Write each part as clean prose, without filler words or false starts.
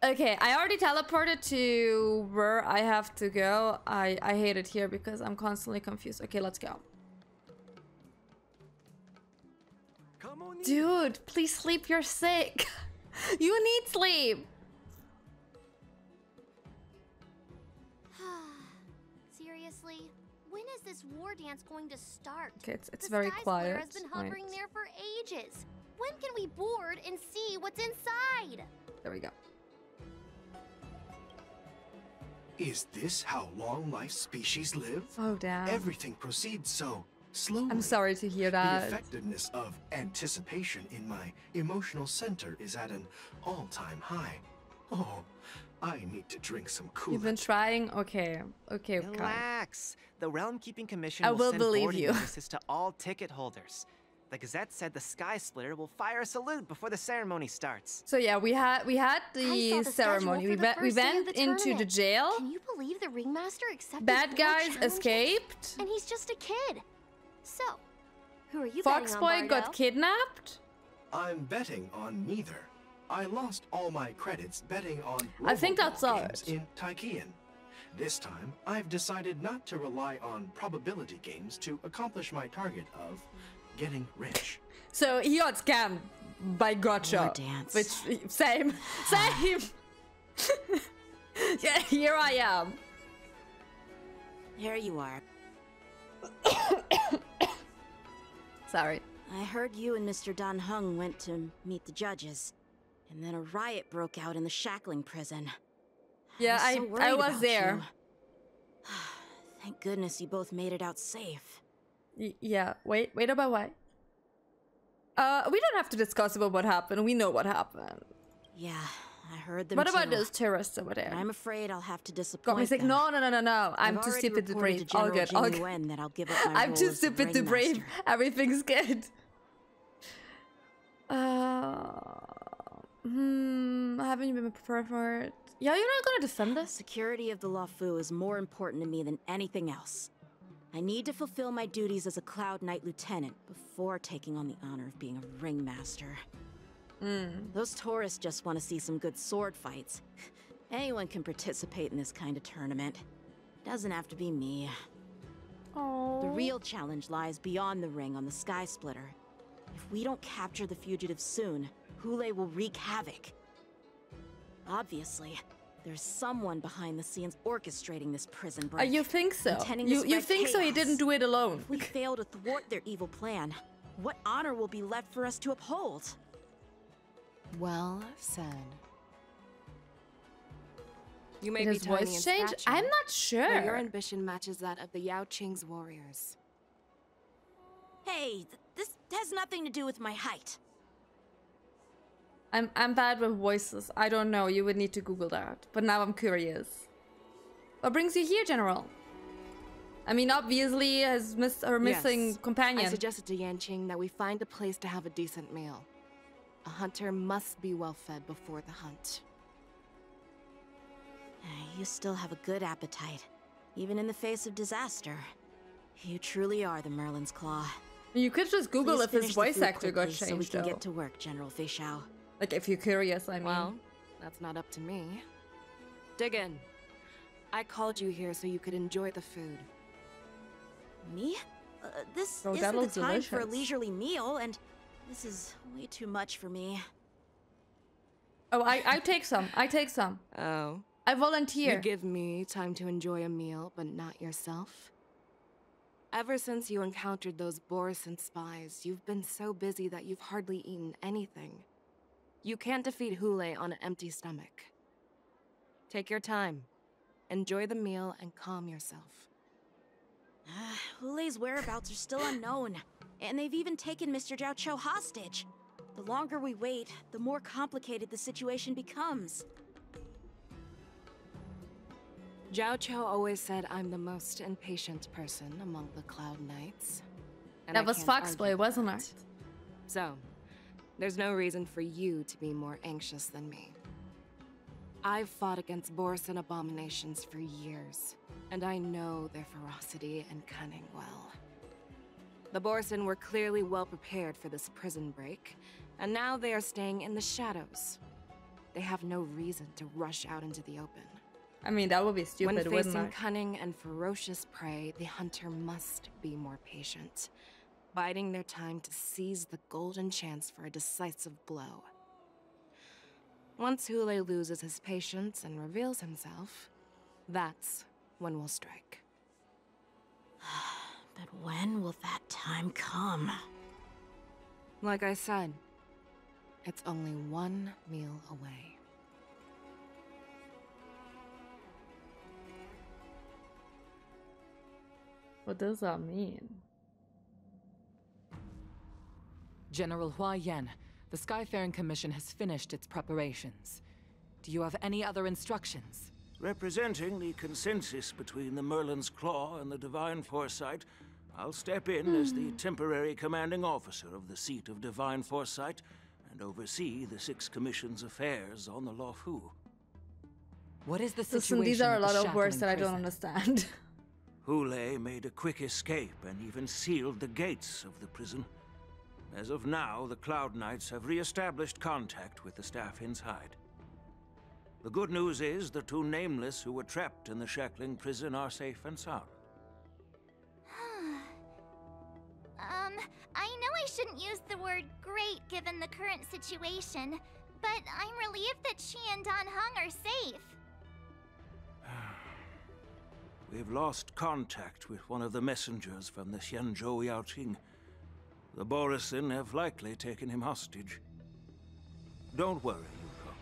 Okay, I already teleported to where I have to go. I hate it here because I'm constantly confused. Okay, let's go. Come on in. Dude, please sleep. You're sick. You need sleep. Seriously? When is this war dance going to start? Okay, it's very quiet. Has been hovering there for ages. When can we board and see what's inside? There we go. Is this how long-life species live? Oh, damn. Everything proceeds so slowly. I'm sorry to hear The that. effectiveness of anticipation in my emotional center is at an all-time high. Oh, I need to drink some coolant. You've been trying? Okay. Okay, okay. Relax. The Realm Keeping Commission I will will send believe boarding you. notices to all ticket holders. The Gazette said the Sky Splitter will fire a salute before the ceremony starts. So yeah, we had the ceremony. We went into the jail. Can you believe the ringmaster accepted Bad 4 guys challenges? escaped. And he's just a kid. So, who are you Fox betting Boy on, got Bardo? kidnapped. I'm betting on neither. I lost all my credits betting on I think that's Roboball all games right. in Tykean. This time, I've decided not to rely on probability games to accomplish my target of getting rich. So he got scammed by Gotcha. War dance. Which, same. Yeah, here I am. Here you are. Sorry. I heard you and Mr. Dan Heng went to meet the judges, and then a riot broke out in the shackling prison. Yeah, so I worried was about there. you. Thank goodness you both made it out safe. Yeah, wait about what? We don't have to discuss about what happened. We know what happened. Yeah, I heard them What about too. those terrorists over there? I'm afraid I'll have to disappoint Got me sick. them. No. I'm I've too already stupid to reported breathe. to All General good. All Jing good. Yuen that I'll give up my I'm role too as the stupid to breathe. ringmaster. Everything's good. Haven't you been prepared for it? Yeah, you're not gonna defend The this? security of the Luofu is more important to me than anything else. I need to fulfill my duties as a Cloud Knight Lieutenant before taking on the honor of being a ringmaster. Those tourists just want to see some good sword fights. Anyone can participate in this kind of tournament. Doesn't have to be me. Oh. The real challenge lies beyond the ring on the Sky Splitter. If we don't capture the fugitives soon, Hule will wreak havoc. Obviously, there's someone behind the scenes orchestrating this prison break. You think so? Intending You to spread think so? He chaos. didn't do it alone. If we fail to thwart their evil plan, what honor will be left for us to uphold? Well said. You may Did be his tiny voice in change? stature, I'm not but sure. your ambition matches that of the Yao Qing's warriors. Hey, this has nothing to do with my height. I'm bad with voices. I don't know. You would need to Google that. But now I'm curious. What brings you here, General? I mean, obviously, has her missing Yes. companion. I suggested to Yanqing that we find a place to have a decent meal. A hunter must be well fed before the hunt. You still have a good appetite, even in the face of disaster. You truly are the Merlin's Claw. You could just Google Please if his finish the voice food actor got quickly changed, so we can though. get to work, General Feixiao. Like, if you're curious, I mean. Well, that's not up to me. Dig in. I called you here so you could enjoy the food. Me? This Oh, that isn't the looks time for a delicious. leisurely meal, and this is way too much for me. Oh, I take some. I take some. Oh. I volunteer. You give me time to enjoy a meal, but not yourself? Ever since you encountered those Borison spies, you've been so busy that you've hardly eaten anything. You can't defeat Hule on an empty stomach. Take your time. Enjoy the meal and calm yourself. Hule's whereabouts are still unknown, and they've even taken Mr. Jiao Cho hostage. The longer we wait, the more complicated the situation becomes. Jiao Cho always said I'm the most impatient person among the Cloud Knights. And That I was can't Foxboy, argue wasn't that. it? So, there's no reason for you to be more anxious than me. I've fought against Borison abominations for years, and I know their ferocity and cunning well. The Borison were clearly well prepared for this prison break, and now they are staying in the shadows. they have no reason to rush out into the open. I mean, that would be stupid, When wouldn't facing it? cunning and ferocious prey, the hunter must be more patient, biding their time to seize the golden chance for a decisive blow. Once Hule loses his patience and reveals himself, that's when we'll strike. But when will that time come? Like I said, it's only one meal away. What does that mean? General Hua Yan, the Skyfaring Commission has finished its preparations. Do you have any other instructions? Representing the consensus between the Merlin's Claw and the Divine Foresight, I'll step in as the temporary commanding officer of the seat of Divine Foresight and oversee the 6 Commission's affairs on the Luofu. What is the situation? Listen, these are a at the lot of words Shackling that I don't prison? understand. Hule made a quick escape and even sealed the gates of the prison. As of now, the Cloud Knights have re-established contact with the staff inside. The good news is the 2 Nameless who were trapped in the Shackling prison are safe and sound. I know I shouldn't use the word great given the current situation, but I'm relieved that she and Dan Heng are safe. We've lost contact with one of the messengers from the Xianzhou Yaoqing. The Borisin have likely taken him hostage. Don't worry, Yuko.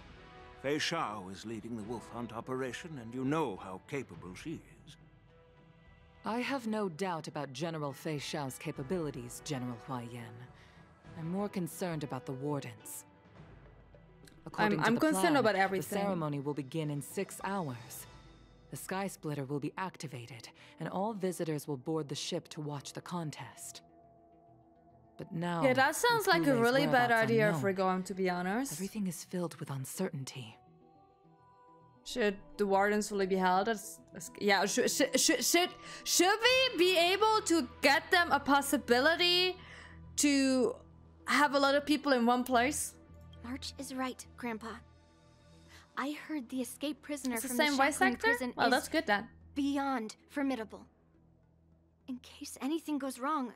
Fei Shao is leading the wolf hunt operation, and you know how capable she is. I have no doubt about General Fei Shao's capabilities, General Hua Yan. I'm more concerned about the Wardens. According to I'm the concerned plan, about everything. The ceremony will begin in 6 hours. The Sky Splitter will be activated, and all visitors will board the ship to watch the contest. But now, Yeah, that sounds like a Hule's really bad whereabouts idea unknown, if we're going to be honest. everything is filled with uncertainty. Should the wardens really be held as yeah, should we be able to get them a possibility to have a lot of people in one place? March is right, Grandpa. I heard the escaped prisoner It's the from same the voice Shackling actor? prison Well, is that's good then. beyond formidable. In case anything goes wrong,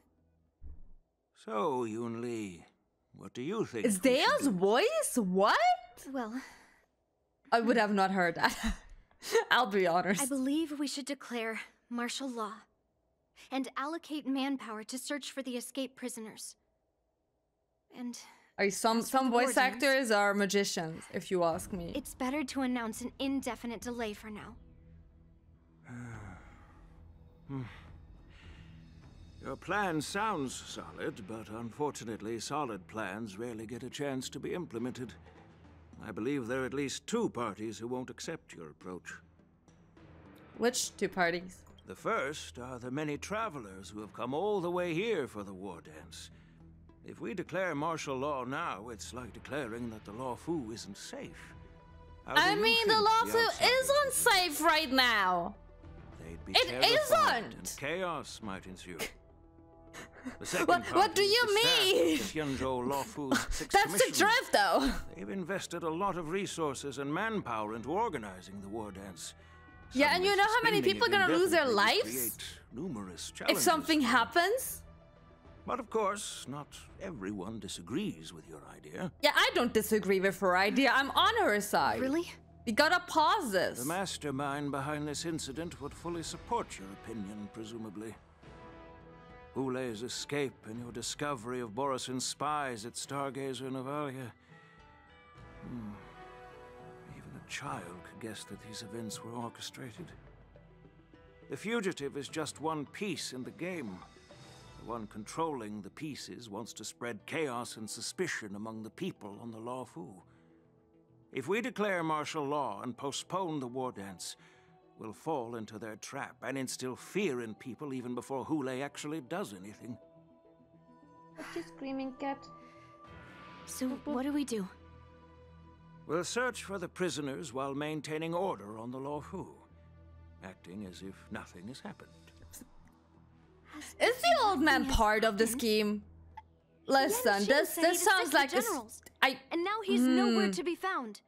So, Yun Li, what do you think? Is we should Dea's do? voice? What? well, I would have not heard that. I'll be honest. I believe we should declare martial law and allocate manpower to search for the escaped prisoners. And Some As for the voice wardens- actors are magicians, if you ask me. it's better to announce an indefinite delay for now. Your plan sounds solid, but unfortunately, solid plans rarely get a chance to be implemented. I believe there are at least 2 parties who won't accept your approach. Which 2 parties? The first are the many travelers who have come all the way here for the war dance. If we declare martial law now, it's like declaring that the Luofu isn't safe. How do I you mean, the think Luofu outsiders isn't would safe right now. They'd be It terrified, isn't! and chaos might ensue. The second What party do is you the staff mean? of the Xianzhou Luofu's 6 That's the commissioners. drift, though. They've invested a lot of resources and manpower into organizing the war dance. Yeah, Some and you are know how many suspending people it are gonna lose their indefinitely, which lives? create numerous If challenges something for them. happens. But of course, not everyone disagrees with your idea. Yeah, I don't disagree with her idea. I'm on her side. Really? We gotta pause this. The mastermind behind this incident would fully support your opinion, presumably. Hule's escape and your discovery of Borisin's spies at Stargazer Navalia. Even a child could guess that these events were orchestrated. The fugitive is just one piece in the game. The one controlling the pieces wants to spread chaos and suspicion among the people on the Luofu. If we declare martial law and postpone the war dance, we'll fall into their trap and instill fear in people even before Hule actually does anything. What's your screaming cat? So what do we do? We'll search for the prisoners while maintaining order on the Luofu, acting as if nothing has happened. Is the old man part of the happened. scheme? Listen, Yan Xing this said he'd sounds assist like the a generals. I And now he's nowhere to be found.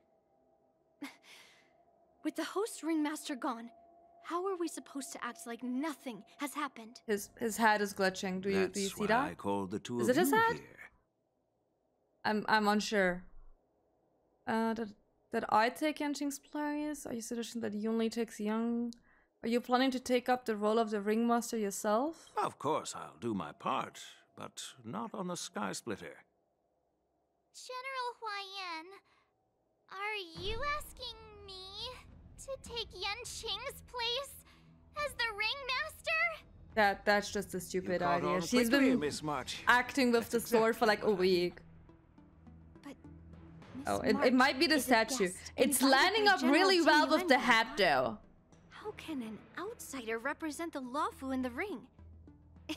With the host ringmaster gone, how are we supposed to act like nothing has happened? His head is glitching. Do you see that? I called the two Is of it his you head? here. I'm unsure. Did I take Yanqing's place? Are you suggesting that he only takes young? Are you planning to take up the role of the ringmaster yourself? Of course, I'll do my part, but not on the Sky Splitter. General Huaiyan, are you asking me to take Yanqing's place as the ringmaster? That's just a stupid caught idea. on She's quickly, been Miss March. acting with the sword for like a week. But Oh, it might be the statue. It's lining up really well with the hat, though. How can an outsider represent the Lawfu in the ring?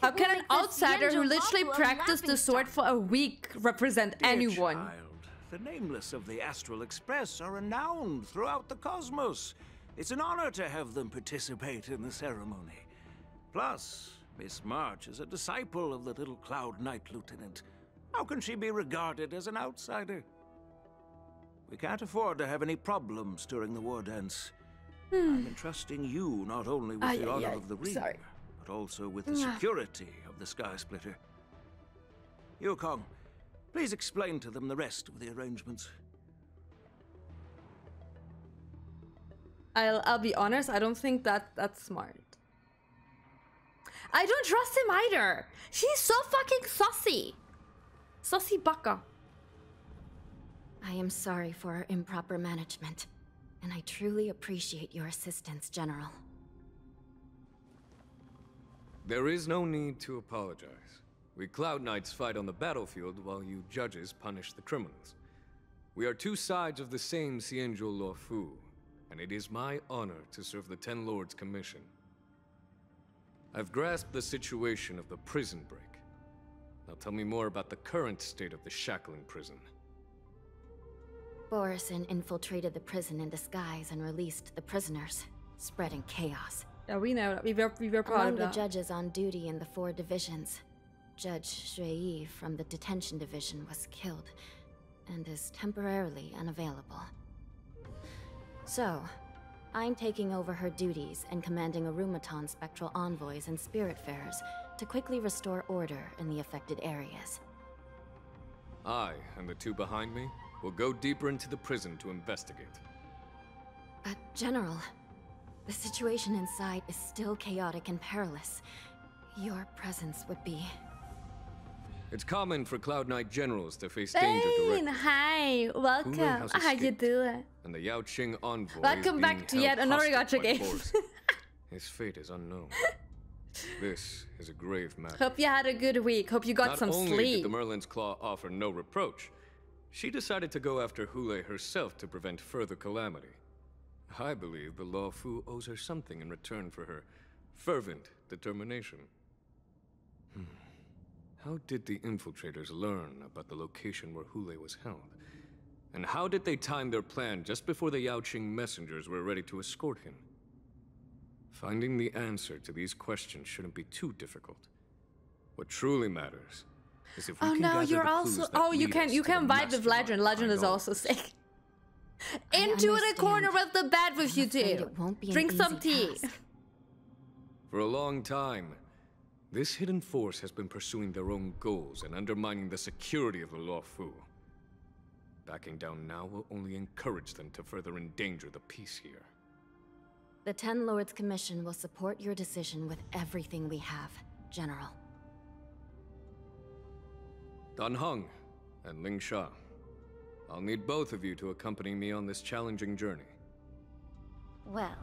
How It can will an make this outsider who Yanzhou literally Lawfu a practiced the sword laughingstock. for a week represent Dear anyone? child, the nameless of the Astral Express are renowned throughout the cosmos. It's an honor to have them participate in the ceremony. Plus, Miss March is a disciple of the little Cloud Knight Lieutenant. How can she be regarded as an outsider? We can't afford to have any problems during the war dance. I'm entrusting you not only with the honor of the ring, but also with the security of the Sky Splitter. Yukong, please explain to them the rest of the arrangements. I'll be honest, I don't think that's smart. I don't trust him either. He's so fucking saucy. Saucy baka. I am sorry for our improper management, and I truly appreciate your assistance, General. There is no need to apologize. We Cloud Knights fight on the battlefield while you judges punish the criminals. We are two sides of the same Xianzhou Luofu, and it is my honor to serve the Ten Lords' commission. I've grasped the situation of the prison break. Now tell me more about the current state of the shackling prison. Borison infiltrated the prison in disguise and released the prisoners, spreading chaos. Yeah, we know that. We were proud Among of the that. judges on duty in the 4 divisions, Judge Shui from the detention division was killed and is temporarily unavailable. So, I'm taking over her duties and commanding Arumaton spectral envoys and spiritfarers to quickly restore order in the affected areas. I, and the two behind me, will go deeper into the prison to investigate. But, General, the situation inside is still chaotic and perilous. Your presence would be... It's common for Cloud Knight generals to face danger Bane, directly. hi, welcome. has How you escaped. doing? And the Yao Qing envoy Welcome is back being to held yet another hostage gacha by game. Borison. His fate is unknown. This is a grave matter. Hope you had a good week. Hope you got Not some only did sleep. the Merlin's Claw offer no reproach, she decided to go after Hule herself to prevent further calamity. I believe the Law Fu owes her something in return for her fervent determination. How did the infiltrators learn about the location where Hule was held? And how did they time their plan just before the Yaoqing messengers were ready to escort him? Finding the answer to these questions shouldn't be too difficult. What truly matters is if we Oh can no, gather you're the also. clues that Oh, you lead can us you to the can vibe with mastermind Legend. Legend behind is all also of this. sick. I Into the understand. corner with the bed with you I'm afraid two. it won't be an Drink some easy tea. task. For a long time, this hidden force has been pursuing their own goals and undermining the security of the Law Fu. Backing down now will only encourage them to further endanger the peace here. The Ten Lords Commission will support your decision with everything we have, General. Dan Heng and Ling Sha, I'll need both of you to accompany me on this challenging journey. Well,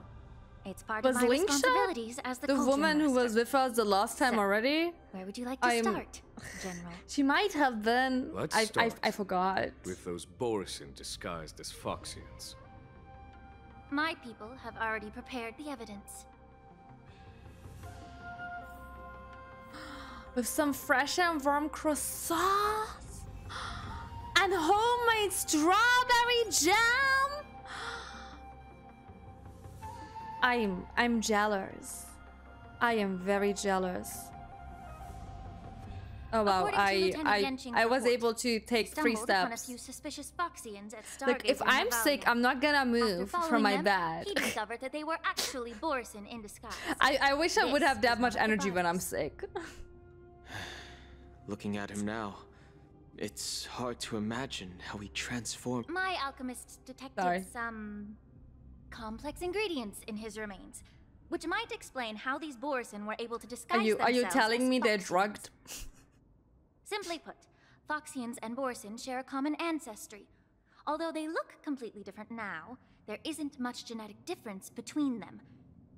it's part Was of my Lingsha responsibilities as the The culture woman who was master. with us the last time So, already. Where would you like to I'm- start, General? She might have been. Let's I start forgot. with those Borison disguised as Foxians. My people have already prepared the evidence. With some fresh and warm croissants and homemade strawberry jam. I'm jealous. I am very jealous. Oh wow, According to Lieutenant Yenching's I was report, able to take 3 stumbled upon a steps. few suspicious Foxians at Like, if Stargazer I'm Navalnia. sick, I'm not gonna move After from my following them, bed. he discovered that they were actually Borson in disguise. I wish I would This have that is much one of the energy when I'm bodies. sick. Looking at him now, it's hard to imagine how he transformed. My alchemist detected Sorry. some complex ingredients in his remains, which might explain how these Borson were able to disguise Are you themselves telling as me they're Foxians. drugged? Simply put, Foxians and Borson share a common ancestry. Although they look completely different now, there isn't much genetic difference between them.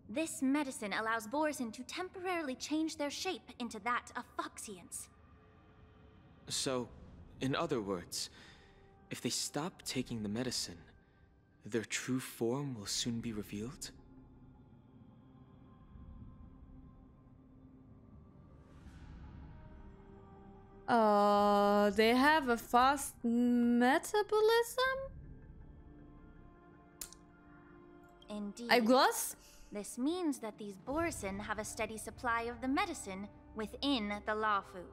This medicine allows Borson to temporarily change their shape into that of Foxians. So, in other words, if they stop taking the medicine, their true form will soon be revealed? They have a fast metabolism? Indeed. I guess? This means that these Borson have a steady supply of the medicine within the Lafu.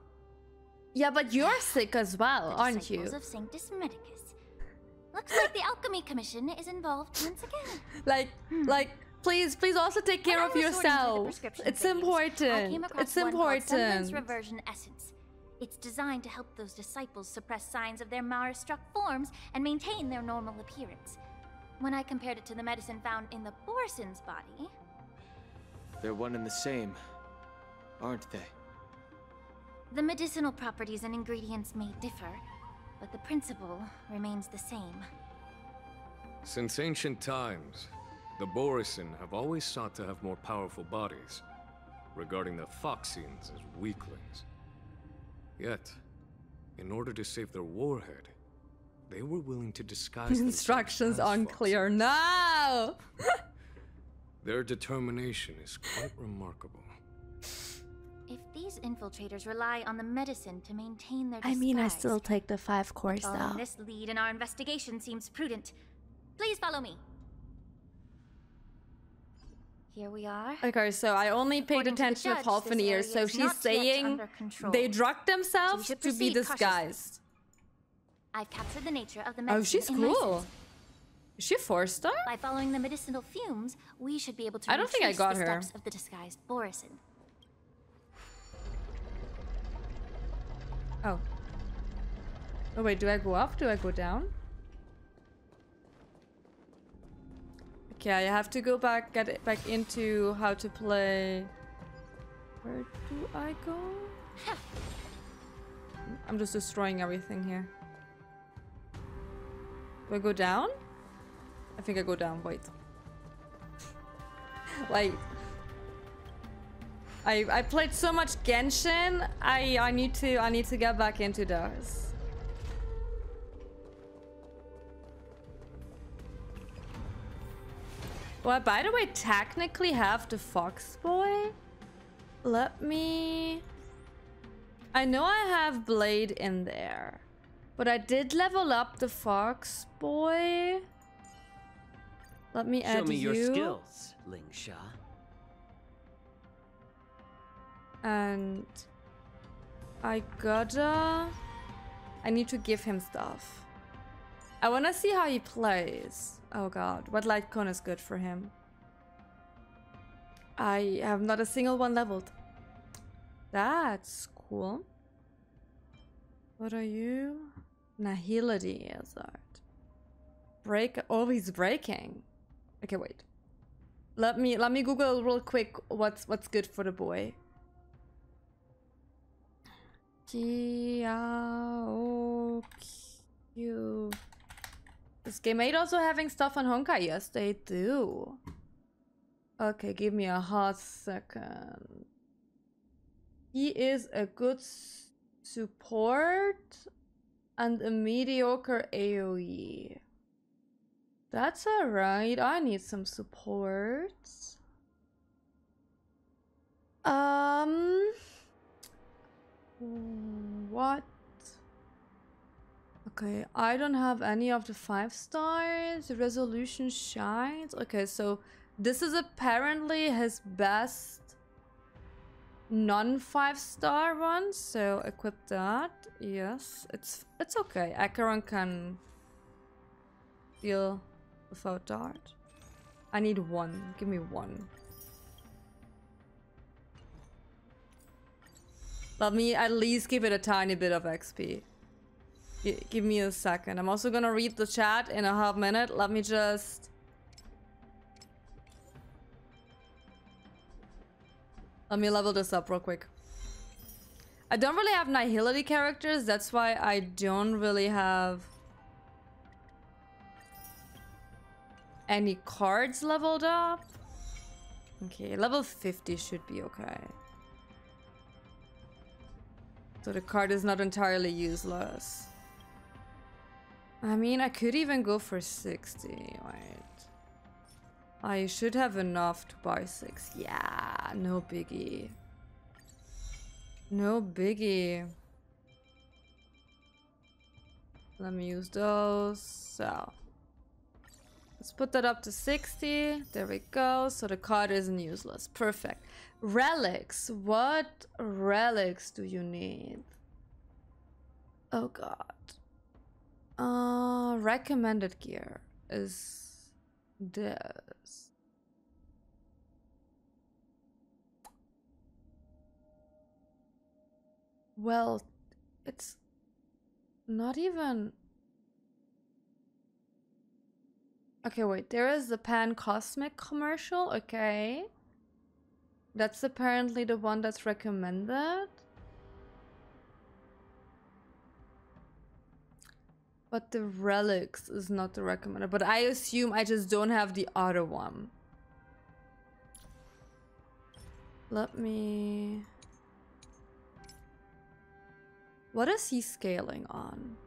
Yeah, but you're sick as well, The aren't you? disciples of Sanctus Medicus. Looks like the Alchemy Commission is involved once again. Like, please also take care When of I was sorting through the yourself. prescriptions It's they used, I important. came across It's one called Semblance important. Reversion Essence. It's designed to help those disciples suppress signs of their Mara-struck forms and maintain their normal appearance. When I compared it to the medicine found in the Borson's body... They're one and the same, aren't they? The medicinal properties and ingredients may differ, but the principle remains the same. Since ancient times, the Borison have always sought to have more powerful bodies, regarding the Foxians as weaklings. Yet, in order to save their warhead, they were willing to disguise themselves Instructions as unclear. Foxians. No! Their determination is quite remarkable. If these infiltrators rely on the medicine to maintain their I disguise, mean, I still take the 5 course following though. this lead in our investigation seems prudent. Please follow me. Here we are. Okay, so I only paid According to the attention of judge, half an this ear, area so is she's not yet saying under control. they drugged themselves should to be proceed cautiously. disguised. I've captured the nature of the medicine Oh, she's in my cool. senses. Is she a 4-star? By following the medicinal fumes, we should be able to I don't think I retrace got the her. steps of the disguised Borison. Oh. Oh wait, do I go up? Do I go down? Okay, I have to go back, get it back into how to play. Where do I go? I'm just destroying everything here. Do I go down? I think I go down, wait. Like... I played so much Genshin, I need to get back into those. Well, by the way, technically have the Fox Boy. Let me... I know I have Blade in there. But I did level up the Fox Boy. Let me add Show me you. your skills, Ling Sha. And I need to give him stuff. I wanna see how he plays. Oh god, what light cone is good for him? I have not a single one leveled. That's cool. What are you? Nihility Hazard. Break. Oh, he's breaking. Okay, wait. Let me Google real quick what's good for the boy. Q. Is Game 8 also having stuff on Honkai? Yes, they do. Okay, give me a hot second. He is a good support and a mediocre AoE. That's alright. I need some support. What? Okay, I don't have any of the 5 stars. The resolution shines. Okay, so this is apparently his best non 5-star one, so equip that. Yes, it's okay. Acheron can deal without that. I need one. Give me one. Let me at least give it a tiny bit of XP. Give me a second. I'm also gonna read the chat in a half minute. Let me just... Let me level this up real quick. I don't really have nihility characters. That's why I don't really have any cards leveled up. Okay, level 50 should be okay. So the card is not entirely useless. I mean, I could even go for 60. Wait. I should have enough to buy 6. Yeah, no biggie. No biggie. Let me use those. So let's put that up to 60. There we go. So the card isn't useless. Perfect. Relics. What relics do you need? Oh god. Recommended gear is this. Well, it's not even... Okay, wait. There is the Pan Cosmic commercial. Okay. That's apparently the one that's recommended. But the relics is not the recommended. But I assume I just don't have the other one. Let me... What is he scaling on?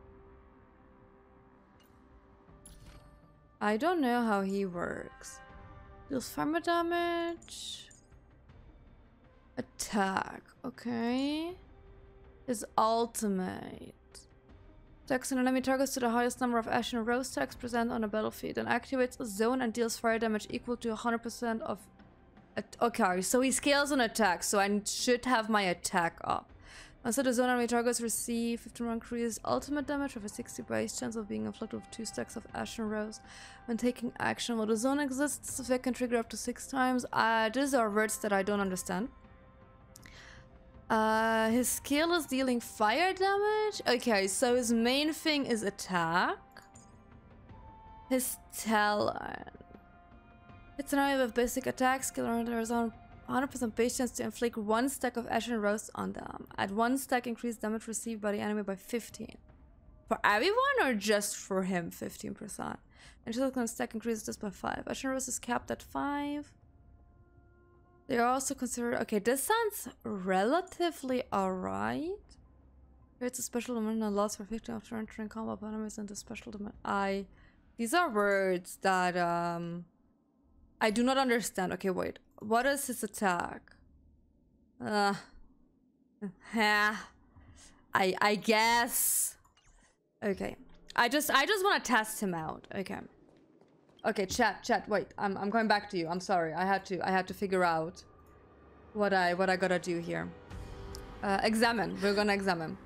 I don't know how he works. Deals farmer damage. Attack. Okay. His ultimate. Attacks an enemy targets to the highest number of Ash and Rose tags present on a battlefield and activates a zone and deals fire damage equal to 100% of... Okay, so he scales on attack, so I should have my attack up. Also, the zone enemy targets receive 15 increased ultimate damage with a 60 base chance of being inflicted with 2 stacks of Ash and Rose when taking action. While the zone exists, the effect can trigger up to 6 times. These are words that I don't understand. His skill is dealing fire damage. Okay, so his main thing is attack. His talent. It's an area with basic attack skill and there is 100% base chance to inflict 1 stack of Ash and Rose on them. At 1 stack, increase damage received by the enemy by 15. For everyone or just for him, 15%? And just stack increases this by 5. Ash and Rose is capped at 5. They are also considered... Okay, this sounds relatively alright. Creates a special dimension and loss for 15 after entering combat enemies into special dimension. These are words that I do not understand. Okay, wait. What is his attack? I guess. Okay. I just want to test him out. Okay. Okay, chat, wait. I'm going back to you. I'm sorry. I had to figure out what I gotta do here. Examine. We're gonna examine.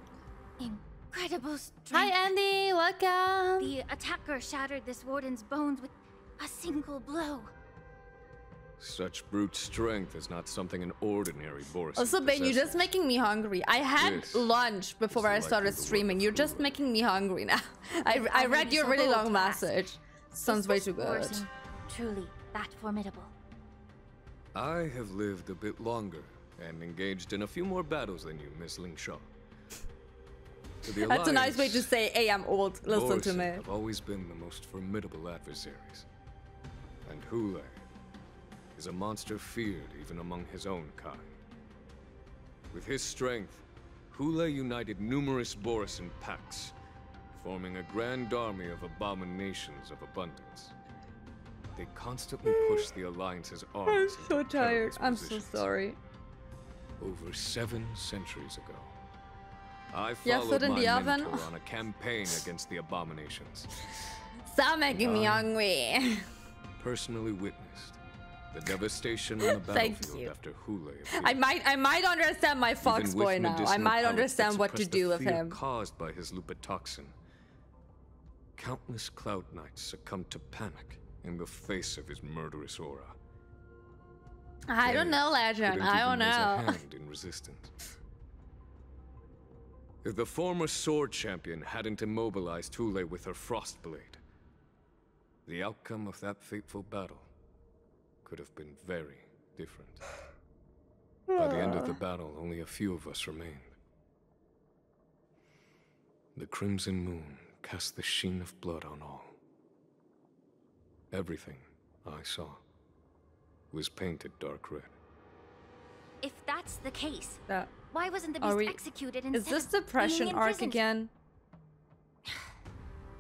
Incredible strength. Hi Andy, welcome. The attacker shattered this warden's bones with a single blow. Such brute strength is not something an ordinary Boris. Also, Bane, you're just making me hungry. I had lunch before I started streaming. You're just making me hungry now. I read your really long message. Sounds way too good. Truly that formidable. I have lived a bit longer and engaged in a few more battles than you, Miss Ling Shaw. That's a nice way to say, hey, I'm old. Listen to me. Have always been the most formidable adversaries. And Hule is a monster feared even among his own kind. With his strength, Hule united numerous Borisan packs, forming a grand army of abominations of abundance. They constantly push the Alliance's armies. I'm so tired. I'm so sorry. Over 7 centuries ago, I followed my mentor on a campaign against the abominations. Stop making me hungry. Personally witnessed The devastation on the battlefield after Hule appeared. I might understand my fox boy now. I might understand what to do with him. Caused by his lupitoxin. Countless Cloud Knights succumbed to panic in the face of his murderous aura. I don't know, Legend. I don't know. Hand in resistance. If the former sword champion hadn't immobilized Hule with her Frostblade, the outcome of that fateful battle could have been very different. By the end of the battle, only a few of us remained. The crimson moon cast the sheen of blood on all. Everything I saw was painted dark red. If that's the case, why wasn't the beast executed instead of Is this depression arc again?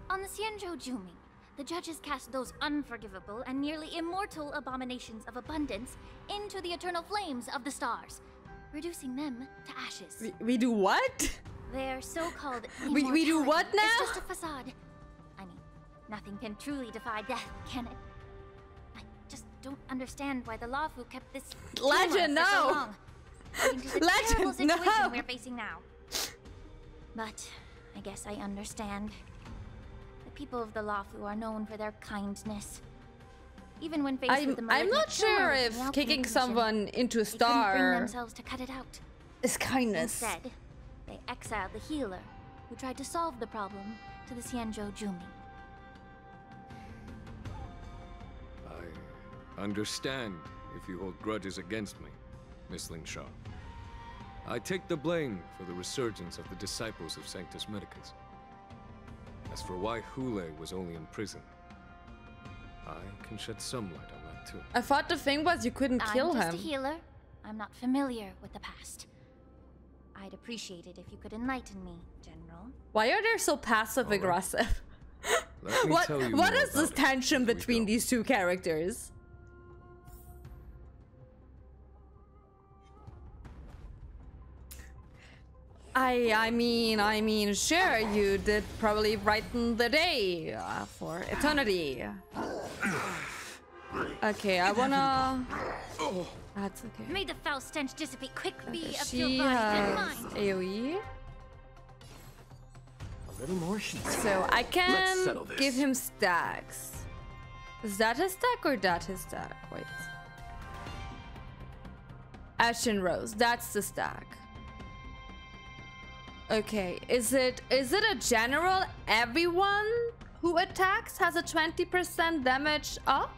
On the Xianzhou Juming, the judges cast those unforgivable and nearly immortal abominations of abundance into the eternal flames of the stars, reducing them to ashes. We do what? Their so-called we do what now? It's just a facade. I mean, nothing can truly defy death, can it? I just don't understand why the Lawfu kept this Legend, for so no! long, leading to the terrible situation we're facing now. But I guess I understand. The people of the Lawfu are known for their kindness. Even when faced with the I'm not sure tumor if in the kicking Alchemy someone into a they couldn't bring star themselves to cut it out. is kindness. Instead, they exiled the healer, who tried to solve the problem, to the Xianzhou Juming. I understand if you hold grudges against me, Miss Lingsha. I take the blame for the resurgence of the disciples of Sanctus Medicus. As for why Hule was only in prison, I can shed some light on that too. I thought the thing was you couldn't kill him. I'm just a healer. I'm not familiar with the past. I'd appreciate it if you could enlighten me, General. Why are they so passive aggressive? What is this tension between these two characters? I mean, sure, you did probably brighten the day for eternity. Okay, I wanna. That's okay. May the foul stench dissipate quickly Okay, of she your body and has mind. AoE. A little more heat. So I can give him stacks. Is that his stack or that his stack? Wait. Ashen Rose, that's the stack. Okay, is it a general everyone who attacks has a 20% damage up?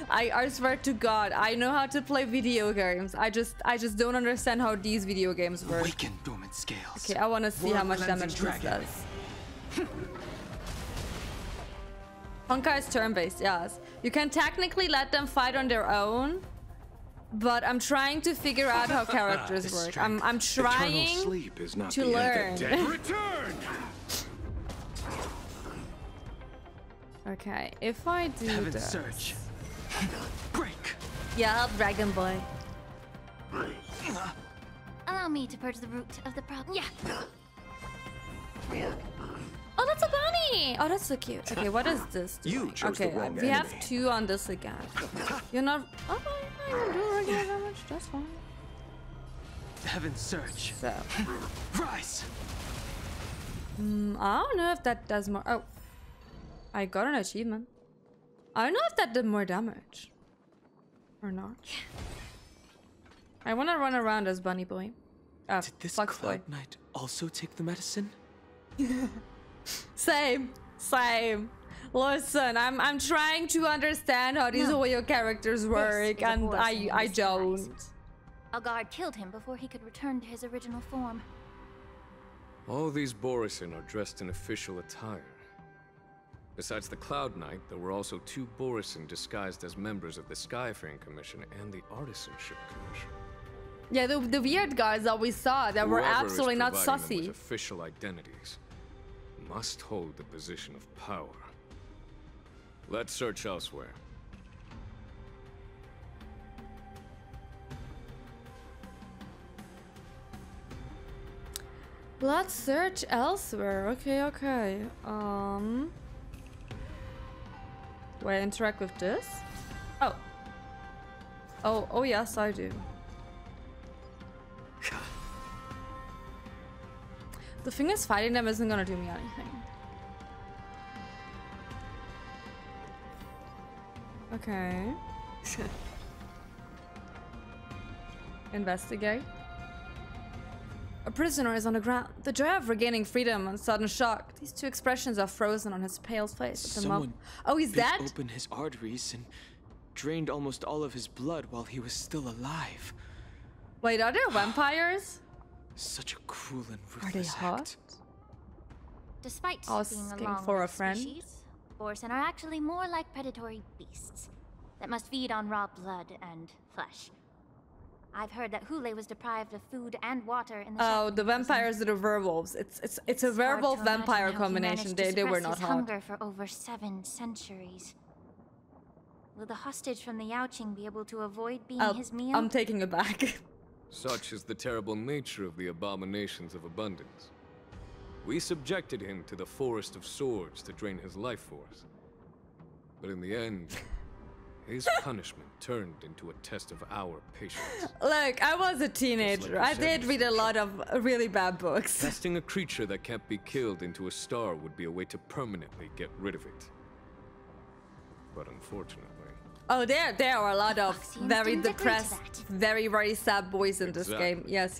I swear to God, I know how to play video games. I just don't understand how these video games work. Awaken dormant scales. Okay, I want to see how much damage this does. Honkai is turn-based, yes. You can technically let them fight on their own, but I'm trying to figure out how characters work. I'm trying to learn. Okay, if I do this. Search. Break. Yeah, Dragon Boy. Allow me to purge the root of the problem. Yeah. Oh, that's a bunny! Oh, that's so cute. Okay, what is this? You chose okay, the wrong we have enemy. 2 on this again. You're not. Oh, I can do regular damage. That's fine. Heaven search. So. Rise. I don't know if that does more. Oh, I got an achievement. I don't know if that did more damage or not. I want to run around as Bunny Boy. Did this Fox Boy. Cloud Knight also take the medicine? Same. Listen, I'm trying to understand how these audio characters work, and I don't. A guard killed him before he could return to his original form. All these Borisin are dressed in official attire. Besides the Cloud Knight, there were also 2 Borisin disguised as members of the Skyfaring Commission and the Artisanship Commission. Yeah, the weird guys that we saw that were Whoever absolutely is not providing them sussy. with official identities must hold the position of power. Let's search elsewhere. Let's search elsewhere. Okay. Do I interact with this? Oh. Oh yes, I do. The thing is, fighting them isn't gonna do me anything. Okay. Investigate. A prisoner is on the ground. The joy of regaining freedom and sudden shock. These two expressions are frozen on his pale face. At the Someone oh, he's dead? opened his arteries and drained almost all of his blood while he was still alive. Wait, are there vampires? Such a cruel and Are they ruthless hot? act. Despite being Asking a for a long friend. species, Borson are actually more like predatory beasts that must feed on raw blood and flesh. I've heard that Hule was deprived of food and water in the Oh, the vampires are the werewolves. It's a werewolf vampire combination. They were not hot. Hunger for over 7 centuries. Will the hostage from the Yaoqing be able to avoid being his meal? I'm taking it back. Such is the terrible nature of the abominations of abundance. We subjected him to the Forest of Swords to drain his life force. But in the end, his punishment turned into a test of our patience. Look, I was a teenager. I did read a lot of really bad books. Casting a creature that can't be killed into a star would be a way to permanently get rid of it. But unfortunately... Oh, there are a lot of very didn't agree to depressed, very sad boys in this game. Yes.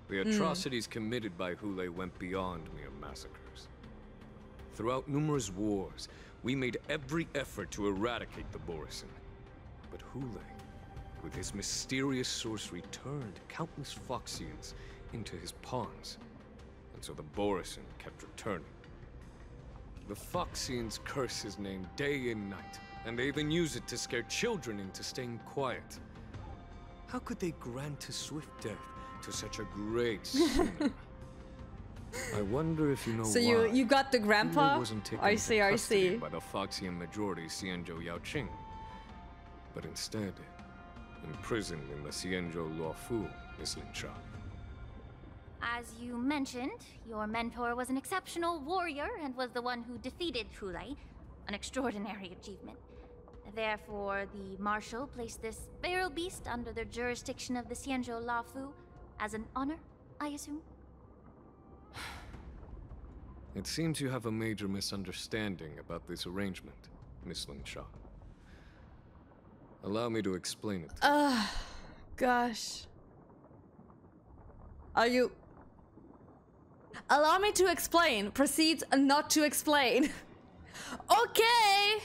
The atrocities committed by Hule went beyond mere massacres. Throughout numerous wars, we made every effort to eradicate the Borison. But Hule, with his mysterious sorcery, turned countless Foxians into his pawns. And so the Borison kept returning. The Foxians curse his name day and night, and they even use it to scare children into staying quiet. How could they grant a swift death to such a great sinner? I wonder if you know So why. you got the grandpa? Hule wasn't taken I into see. custody by the Foxian majority Xianzhou Yaoqing, but instead imprisoned in the Xianzhou Luofu, Miss Lin Sha. As you mentioned, your mentor was an exceptional warrior and was the one who defeated Hule, an extraordinary achievement. Therefore, the Marshal placed this feral beast under the jurisdiction of the Xianzhou Luofu as an honor, I assume? It seems you have a major misunderstanding about this arrangement, Miss Lin Sha. Allow me to explain it. Gosh. Are you... Allow me to explain. Proceed not to explain. Okay.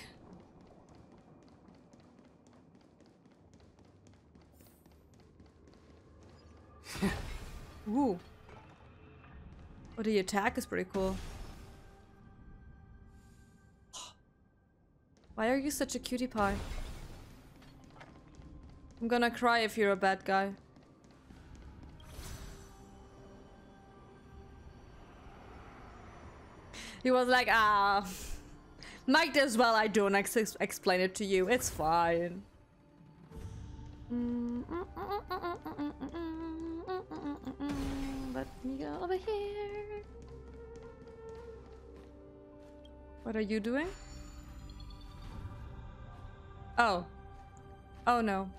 Ooh. Oh, the attack is pretty cool. Why are you such a cutie pie? I'm gonna cry if you're a bad guy. He was like, might as well I don't explain it to you. It's fine. Let me go over here. What are you doing? Oh. Oh no.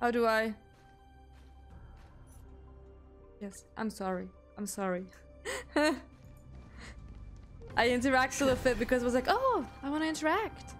How do I? Yes, I'm sorry. I'm sorry. I interacted with it because it was like, oh, I want to interact.